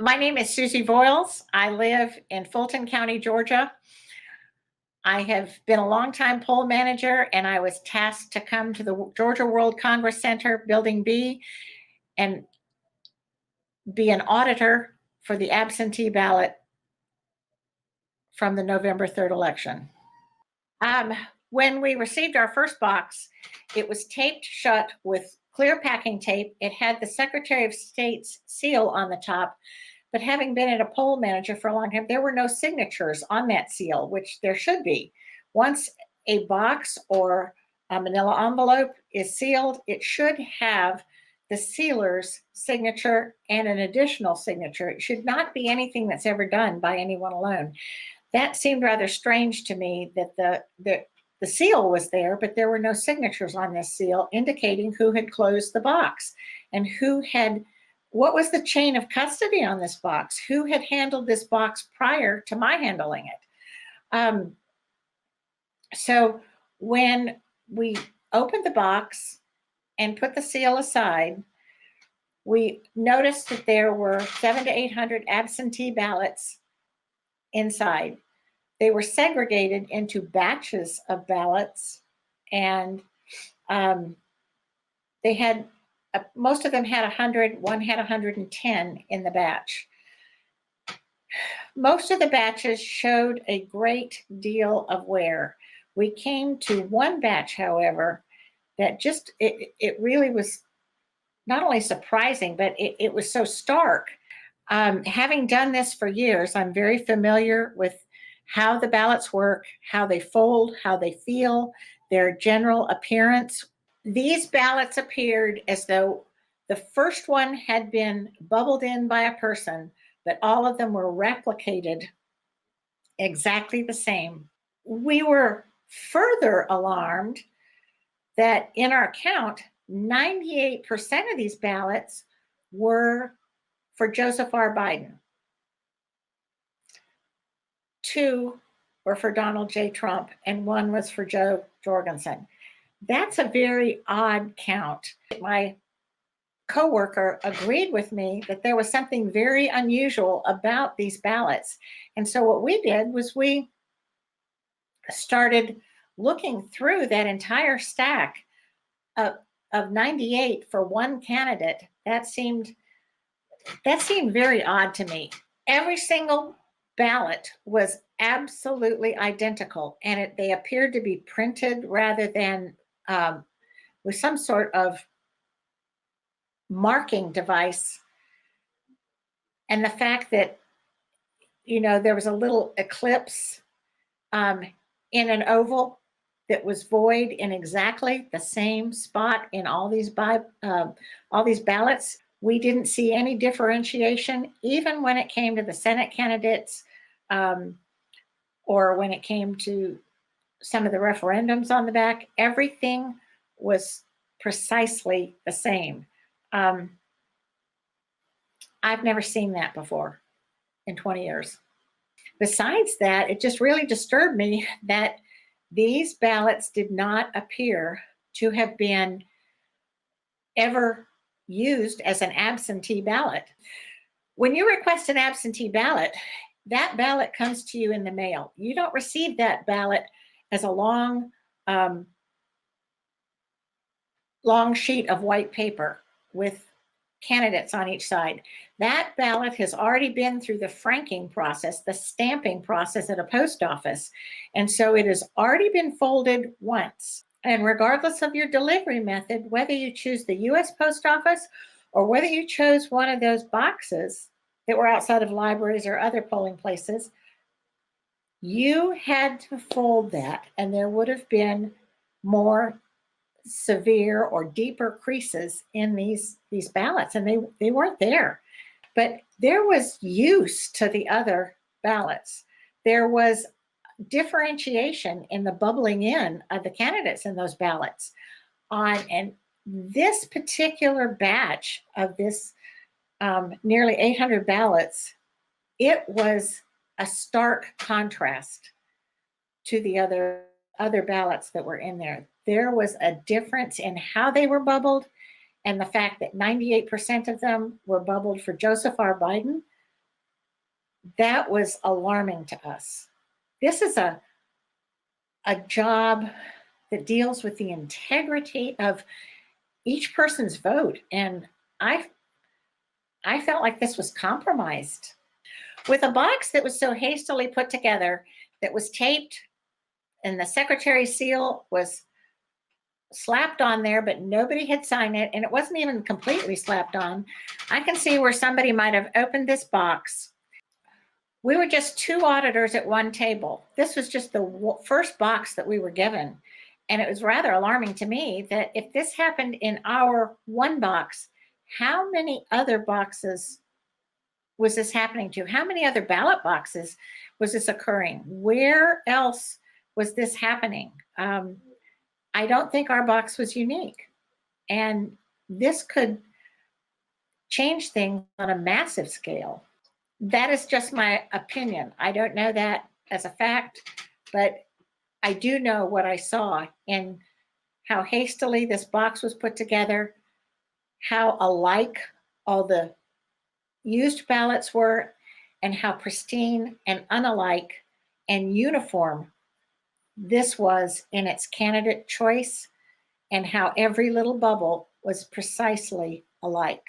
My name is Susie Voyles. I live in Fulton County, Georgia. I have been a longtime poll manager, and I was tasked to come to the Georgia World Congress Center, Building B, and be an auditor for the absentee ballot from the November 3rd election. When we received our first box, it was taped shut with clear packing tape. It had the Secretary of State's seal on the top, but having been a poll manager for a long time, there were no signatures on that seal, which there should be. Once a box or a manila envelope is sealed, it should have the sealer's signature and an additional signature. It should not be anything that's ever done by anyone alone. That seemed rather strange to me, that the seal was there, but there were no signatures on this seal indicating who had closed the box and what was the chain of custody on this box? Who had handled this box prior to my handling it? So when we opened the box and put the seal aside, we noticed that there were 700 to 800 absentee ballots inside. They were segregated into batches of ballots, and they had most of them had 100, one had 110 in the batch. Most of the batches showed a great deal of wear. We came to one batch, however, that it really was not only surprising, but it was so stark. Having done this for years, I'm very familiar with how the ballots work, how they fold, how they feel, their general appearance. These ballots appeared as though the first one had been bubbled in by a person, but all of them were replicated exactly the same. We were further alarmed that in our count, 98% of these ballots were for Joseph R. Biden. 2 were for Donald J. Trump, and 1 was for Joe Jorgensen. That's a very odd count. My coworker agreed with me that there was something very unusual about these ballots. And so what we did was we started looking through that entire stack of 98 for one candidate. That seemed very odd to me. Every single ballot was absolutely identical, and they appeared to be printed rather than with some sort of marking device. And the fact that, there was a little ellipse in an oval that was void in exactly the same spot in all these ballots. We didn't see any differentiation, even when it came to the Senate candidates, or when it came to some of the referendums on the back. Everything was precisely the same. I've never seen that before in 20 years. Besides that, it just really disturbed me that these ballots did not appear to have been ever used as an absentee ballot. When you request an absentee ballot, that ballot comes to you in the mail. You don't receive that ballot as a long sheet of white paper with candidates on each side. That ballot has already been through the franking process, the stamping process at a post office. And so it has already been folded once. And regardless of your delivery method, whether you choose the US Post Office or whether you chose one of those boxes that were outside of libraries or other polling places, you had to fold that, and there would have been more severe or deeper creases in these ballots, and they weren't there. But there was use to the other ballots. There was differentiation in the bubbling in of the candidates in those ballots. And this particular batch of this nearly 800 ballots, it was a stark contrast to the other ballots that were in there. There was a difference in how they were bubbled, and the fact that 98% of them were bubbled for Joseph R. Biden that was alarming to us. This is a job that deals with the integrity of each person's vote. And I felt like this was compromised. With a box that was so hastily put together, that was taped, and the secretary's seal was slapped on there, but nobody had signed it, and it wasn't even completely slapped on. I can see where somebody might have opened this box. We were just 2 auditors at one table. This was just the first box that we were given. And it was rather alarming to me that if this happened in our one box, how many other boxes was this happening to? How many other ballot boxes was this occurring? Where else was this happening? I don't think our box was unique. And this could change things on a massive scale. That is just my opinion. I don't know that as a fact, but I do know what I saw in how hastily this box was put together, how alike all the used ballots were, and how pristine and unalike and uniform this was in its candidate choice, and how every little bubble was precisely alike.